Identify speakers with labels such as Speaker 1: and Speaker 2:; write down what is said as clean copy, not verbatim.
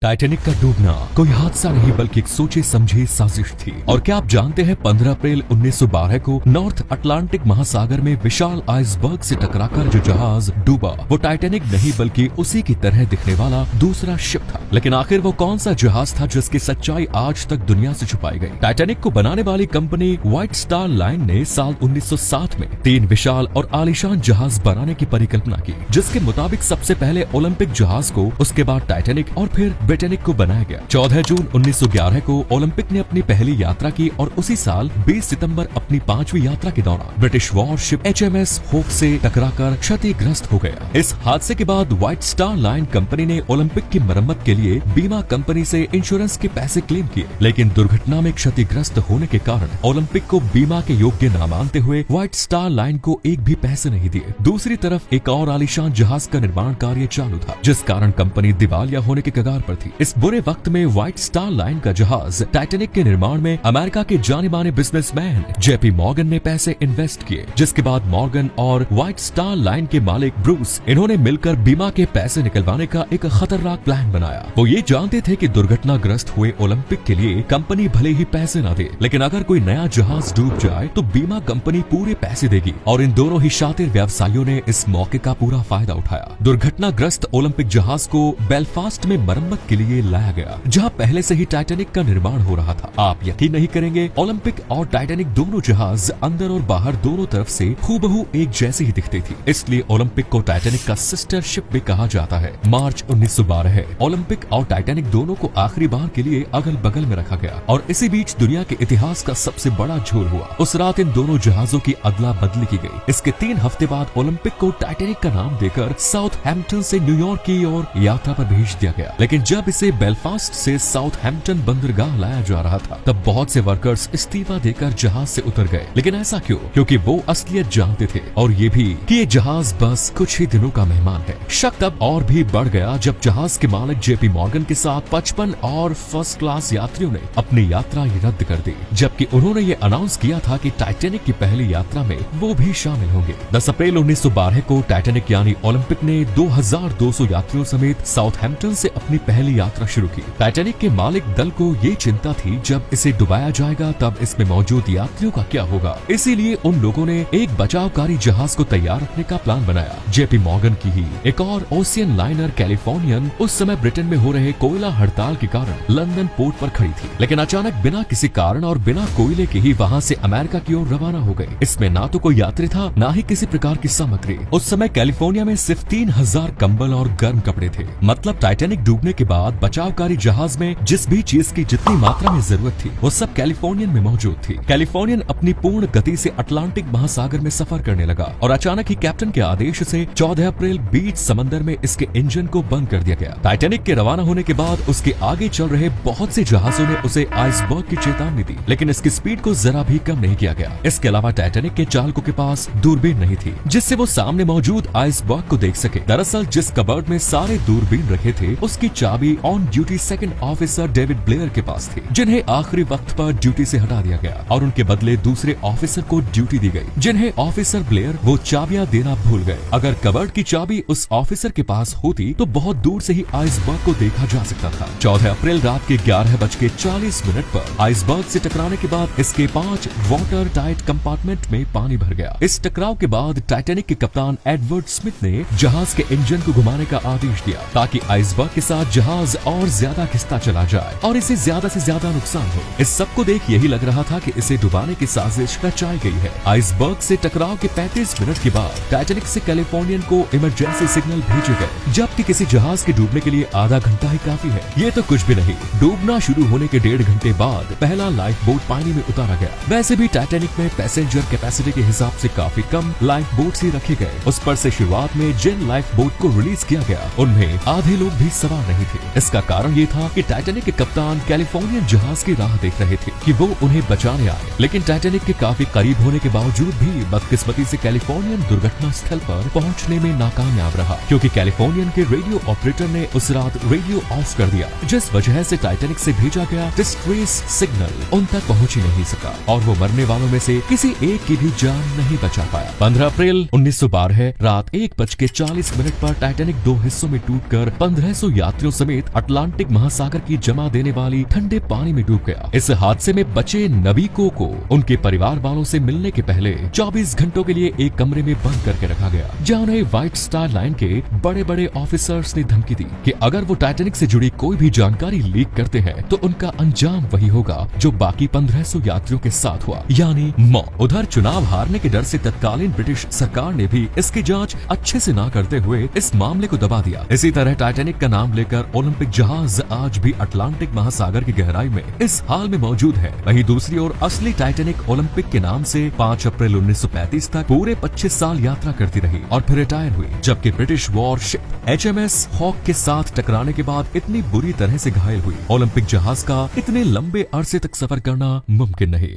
Speaker 1: Titanic का डूबना कोई हादसा नहीं बल्कि एक सोचे समझी साजिश थी। और क्या आप जानते हैं 15 अप्रैल 1912 को नॉर्थ अटलांटिक महासागर में विशाल आइसबर्ग से टकराकर जो जहाज डूबा वो टाइटैनिक नहीं बल्कि उसी की तरह दिखने वाला दूसरा शिप था। लेकिन आखिर वो कौन सा जहाज था जिसकी सच्चाई आज तक दुनिया से छुपाई गई। टाइटैनिक को बनाने वाली कंपनी व्हाइट स्टार लाइन ने साल 1907 में 3 विशाल और आलीशान जहाज बनाने की परिकल्पना की, जिसके मुताबिक सबसे पहले ओलंपिक जहाज को, उसके बाद टाइटैनिक और फिर ब्रिटेनिक को बनाया गया। 14 जून 1911 को ओलंपिक ने अपनी पहली यात्रा की और उसी साल 20 सितंबर अपनी 5वीं यात्रा के दौरान ब्रिटिश वॉरशिप HMS होप से टकराकर क्षतिग्रस्त हो गया। इस हादसे के बाद व्हाइट स्टार लाइन कंपनी ने ओलंपिक की मरम्मत के लिए बीमा कंपनी से इंश्योरेंस के पैसे क्लेम किए, लेकिन दुर्घटना में क्षतिग्रस्त होने के कारण ओलंपिक को बीमा के योग्य न मानते हुए व्हाइट स्टार लाइन को एक भी पैसे नहीं दिए। दूसरी तरफ एक और आलीशान जहाज का निर्माण कार्य चालू था, जिस कारण कंपनी दिवालिया होने के कगार पर थी। इस बुरे वक्त में व्हाइट स्टार लाइन का जहाज टाइटैनिक के निर्माण में अमेरिका के जाने माने बिजनेसमैन JP मॉर्गन ने पैसे इन्वेस्ट किए, जिसके बाद मॉर्गन और व्हाइट स्टार लाइन के मालिक ब्रूस इन्होंने मिलकर बीमा के पैसे निकलवाने का एक खतरनाक प्लान बनाया। वो ये जानते थे कि दुर्घटनाग्रस्त हुए ओलंपिक के लिए कंपनी भले ही पैसे न दे, लेकिन अगर कोई नया जहाज डूब जाए तो बीमा कंपनी पूरे पैसे देगी। और इन दोनों ही शातिर व्यवसायियों ने इस मौके का पूरा फायदा उठाया। दुर्घटनाग्रस्त ओलंपिक जहाज को बेलफास्ट में मरम्मत के लिए लाया गया, जहां पहले से ही टाइटैनिक का निर्माण हो रहा था। आप यकीन नहीं करेंगे, ओलंपिक और टाइटैनिक दोनों जहाज अंदर और बाहर दोनों तरफ से हूबहू एक जैसी ही दिखती थी, इसलिए ओलंपिक को टाइटैनिक का सिस्टर शिप भी कहा जाता है। मार्च 1912 ओलंपिक और टाइटैनिक दोनों को आखिरी बार के लिए अगल बगल में रखा गया और इसी बीच दुनिया के इतिहास का सबसे बड़ा झोल हुआ। उस रात इन दोनों जहाजों की अदला बदली की गई। इसके 3 हफ्ते बाद ओलंपिक को टाइटैनिक का नाम देकर साउथहैम्पटन से न्यूयॉर्क की ओर यात्रा पर भेज दिया गया, लेकिन जब इसे बेलफास्ट से साउथहैम्पटन बंदरगाह लाया जा रहा था तब बहुत से वर्कर्स इस्तीफा देकर जहाज से उतर गए। लेकिन ऐसा क्यों? क्योंकि वो असलियत जानते थे और ये भी कि ये जहाज बस कुछ ही दिनों का मेहमान है। शक तब और भी बढ़ गया जब जहाज के मालिक JP मॉर्गन के साथ 55 और फर्स्ट क्लास यात्रियों ने अपनी यात्रा रद्द कर दी, जबकि उन्होंने ये अनाउंस किया था कि टाइटैनिक की पहली यात्रा में वो भी शामिल होंगे। 10 अप्रैल 1912 को टाइटैनिक यानी ओलंपिक ने 2200 यात्रियों समेत साउथहैम्पटन से अपनी पहली यात्रा शुरू की। टाइटैनिक के मालिक दल को ये चिंता थी जब इसे डुबाया जाएगा तब इसमें मौजूद यात्रियों का क्या होगा, इसीलिए उन लोगों ने एक बचावकारी जहाज को तैयार रखने का प्लान बनाया। JP मॉर्गन की ही एक और ओशियन लाइनर कैलिफोर्नियन उस समय ब्रिटेन में हो रहे कोयला हड़ताल के कारण लंदन पोर्ट पर खड़ी थी, लेकिन अचानक बिना किसी कारण और बिना कोयले के ही वहाँ से अमेरिका की ओर रवाना हो गई। इसमें ना तो कोई यात्री था, ना ही किसी प्रकार की सामग्री। उस समय कैलिफोर्निया में सिर्फ 3000 कंबल और गर्म कपड़े थे। मतलब टाइटैनिक डूबने के बाद बचावकारी जहाज में जिस भी चीज की जितनी मात्रा में जरूरत थी वो सब कैलिफोर्नियन में मौजूद थी। कैलिफोर्नियन अपनी पूर्ण गति से अटलांटिक महासागर में सफर करने लगा और अचानक ही कैप्टन के आदेश से 14 अप्रैल बीच समंदर में इसके इंजन को बंद कर दिया गया। टाइटैनिक के रवाना होने के बाद उसके आगे चल रहे बहुत से जहाजों ने उसे आइसबर्ग की चेतावनी दी, लेकिन इसकी स्पीड को जरा भी कम नहीं किया गया। इसके अलावा टाइटैनिक के चालकों के पास दूरबीन नहीं थी जिससे वो सामने मौजूद आइसबर्ग को देख सके। दरअसल जिस कबर्ड में सारे दूरबीन रखे थे उसकी चाबी on duty second officer David Blair के पास थी, जिन्हें आखिरी वक्त पर ड्यूटी से हटा दिया गया और उनके बदले दूसरे ऑफिसर को ड्यूटी दी गई, जिन्हें ऑफिसर ब्लेयर वो चाबियां देना भूल गए। अगर कबर्ड की चाबी उस ऑफिसर के पास होती तो बहुत दूर से ही आइसबर्ग को देखा जा सकता था। 14 अप्रैल रात के 11:40 पर आइसबर्ग से टकराने के बाद इसके 5 वाटर टाइट कंपार्टमेंट में पानी भर गया। इस टकराव के बाद टाइटैनिक के कप्तान एडवर्ड स्मिथ ने जहाज के इंजन को घुमाने का आदेश दिया ताकि आइसबर्ग के साथ जहाज और ज्यादा खिसता चला जाए और इसे ज्यादा से ज्यादा नुकसान हो। इस सब को देख यही लग रहा था कि इसे डुबाने की साजिश रचाई गई है। आइसबर्ग से टकराव के 35 मिनट के बाद टाइटैनिक से कैलिफोर्नियन को इमरजेंसी सिग्नल भेजे गए, जबकि किसी जहाज के डूबने के लिए आधा घंटा ही काफी है। ये तो कुछ भी नहीं, डूबना शुरू होने के 1.5 घंटे बाद पहला लाइफ बोट पानी में उतारा गया। वैसे भी टाइटैनिक में पैसेंजर कैपेसिटी के हिसाब से काफी कम लाइफ बोट्स ही रखे गए। उस पर से शुरुआत में जिन लाइफ बोट को रिलीज किया गया उनमें आधे लोग भी सवार नहीं थे। इसका कारण ये था कि टाइटैनिक के कप्तान कैलिफोर्नियन जहाज की राह देख रहे थे कि वो उन्हें बचाने आए, लेकिन टाइटैनिक के काफी करीब होने के बावजूद भी बदकिस्मती से कैलिफोर्नियन दुर्घटना स्थल पर पहुंचने में नाकामयाब रहा, क्योंकि कैलिफोर्नियन के रेडियो ऑपरेटर ने उस रात रेडियो ऑफ कर दिया, जिस वजह से टाइटैनिक से भेजा गया डिस्ट्रेस सिग्नल उन तक पहुंच ही नहीं सका और वो मरने वालों में से किसी एक की भी जान नहीं बचा पाया। 15 अप्रैल 1912 रात 1:40 पर टाइटैनिक 2 हिस्सों में टूटकर 1500 यात्रियों समेत समेत अटलांटिक महासागर की जमा देने वाली ठंडे पानी में डूब गया। इस हादसे में बचे नबीको को उनके परिवार वालों से मिलने के पहले 24 घंटों के लिए एक कमरे में बंद करके रखा गया, जहां उन्हें व्हाइट स्टार लाइन के बड़े बड़े ऑफिसर्स ने धमकी दी कि अगर वो टाइटैनिक से जुड़ी कोई भी जानकारी लीक करते हैं तो उनका अंजाम वही होगा जो बाकी 1500 यात्रियों के साथ हुआ, यानी मौत। उधर चुनाव हारने के डर से तत्कालीन ब्रिटिश सरकार ने भी इसकी जांच अच्छे से ना करते हुए इस मामले को दबा दिया। इसी तरह टाइटैनिक का नाम लेकर ओलंपिक जहाज आज भी अटलांटिक महासागर की गहराई में इस हाल में मौजूद है। वहीं दूसरी ओर असली टाइटैनिक ओलंपिक के नाम से 5 अप्रैल 1935 तक पूरे 25 साल यात्रा करती रही और फिर रिटायर हुई, जबकि ब्रिटिश वॉरशिप HMS हॉक के साथ टकराने के बाद इतनी बुरी तरह से घायल हुई। ओलंपिक जहाज का इतने लंबे अरसे तक सफर करना मुमकिन नहीं।